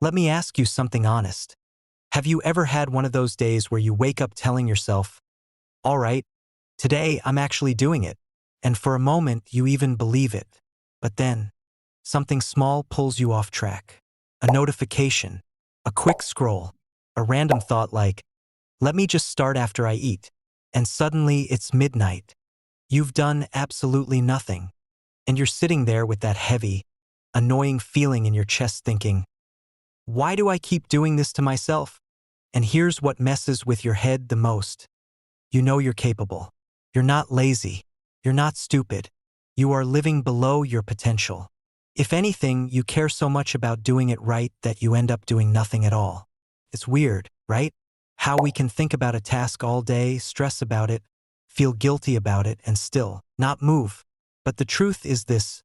Let me ask you something honest. Have you ever had one of those days where you wake up telling yourself, all right, today I'm actually doing it, and for a moment you even believe it, but then something small pulls you off track. A notification, a quick scroll, a random thought like, let me just start after I eat, and suddenly it's midnight. You've done absolutely nothing, and you're sitting there with that heavy, annoying feeling in your chest thinking, why do I keep doing this to myself? And here's what messes with your head the most. You know you're capable. You're not lazy. You're not stupid. You are living below your potential. If anything, you care so much about doing it right that you end up doing nothing at all. It's weird, right? How we can think about a task all day, stress about it, feel guilty about it, and still not move. But the truth is this: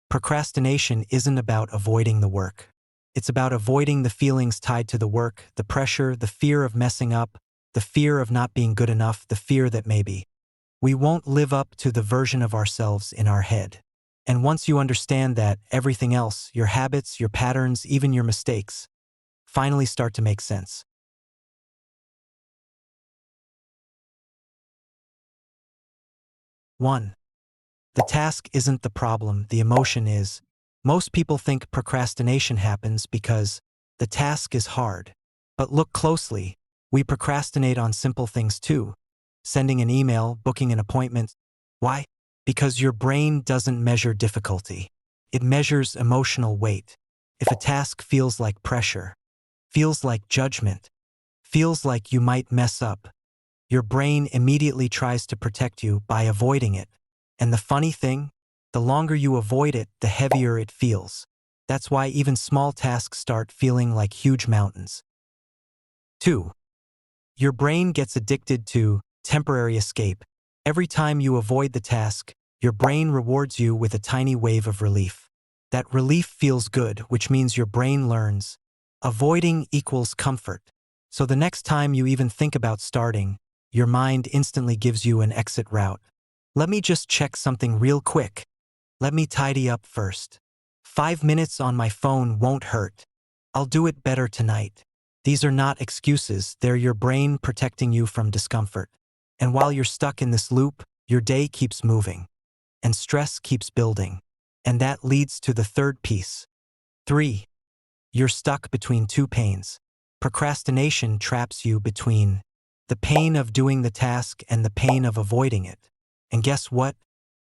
procrastination isn't about avoiding the work. It's about avoiding the feelings tied to the work, the pressure, the fear of messing up, the fear of not being good enough, the fear that maybe we won't live up to the version of ourselves in our head. And once you understand that, everything else, your habits, your patterns, even your mistakes, finally start to make sense. 1. The task isn't the problem, the emotion is. Most people think procrastination happens because the task is hard. But look closely, we procrastinate on simple things too. Sending an email, booking an appointment. Why? Because your brain doesn't measure difficulty. It measures emotional weight. If a task feels like pressure, feels like judgment, feels like you might mess up, your brain immediately tries to protect you by avoiding it. And the funny thing, the longer you avoid it, the heavier it feels. That's why even small tasks start feeling like huge mountains. 2. Your brain gets addicted to temporary escape. Every time you avoid the task, your brain rewards you with a tiny wave of relief. That relief feels good, which means your brain learns avoiding equals comfort. So the next time you even think about starting, your mind instantly gives you an exit route. Let me just check something real quick. Let me tidy up first. 5 minutes on my phone won't hurt. I'll do it better tonight. These are not excuses, they're your brain protecting you from discomfort. And while you're stuck in this loop, your day keeps moving. And stress keeps building. And that leads to the third piece. 3. You're stuck between two pains. Procrastination traps you between the pain of doing the task and the pain of avoiding it. And guess what?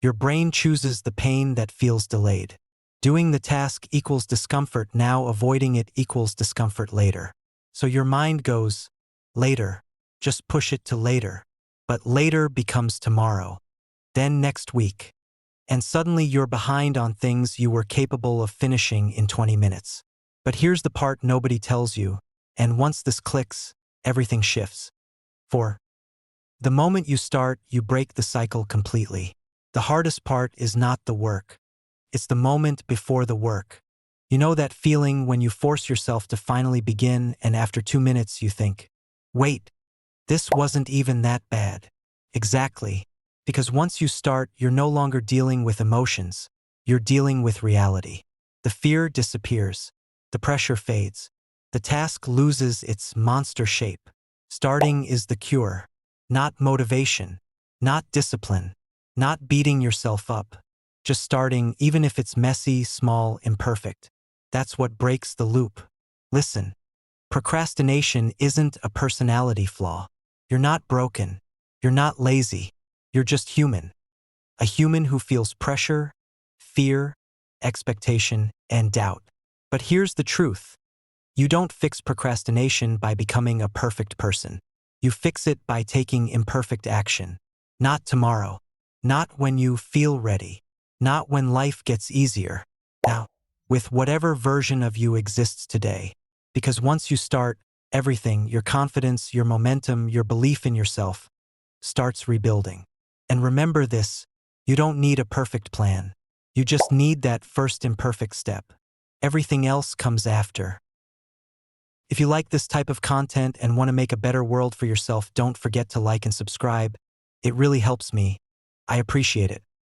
Your brain chooses the pain that feels delayed. Doing the task equals discomfort now, avoiding it equals discomfort later. So your mind goes, later, just push it to later. But later becomes tomorrow, then next week. And suddenly you're behind on things you were capable of finishing in 20 minutes. But here's the part nobody tells you, and once this clicks, everything shifts. 4. The moment you start, you break the cycle completely. The hardest part is not the work. It's the moment before the work. You know that feeling when you force yourself to finally begin and after 2 minutes you think, wait, this wasn't even that bad. Exactly. Because once you start, you're no longer dealing with emotions. You're dealing with reality. The fear disappears. The pressure fades. The task loses its monster shape. Starting is the cure. Not motivation. Not discipline. Not beating yourself up. Just starting, even if it's messy, small, imperfect. That's what breaks the loop. Listen, procrastination isn't a personality flaw. You're not broken. You're not lazy. You're just human. A human who feels pressure, fear, expectation, and doubt. But here's the truth. You don't fix procrastination by becoming a perfect person. You fix it by taking imperfect action. Not tomorrow. Not when you feel ready. Not when life gets easier. Now, with whatever version of you exists today. Because once you start, everything, your confidence, your momentum, your belief in yourself, starts rebuilding. And remember this, you don't need a perfect plan. You just need that first imperfect step. Everything else comes after. If you like this type of content and want to make a better world for yourself, don't forget to like and subscribe. It really helps me. I appreciate it.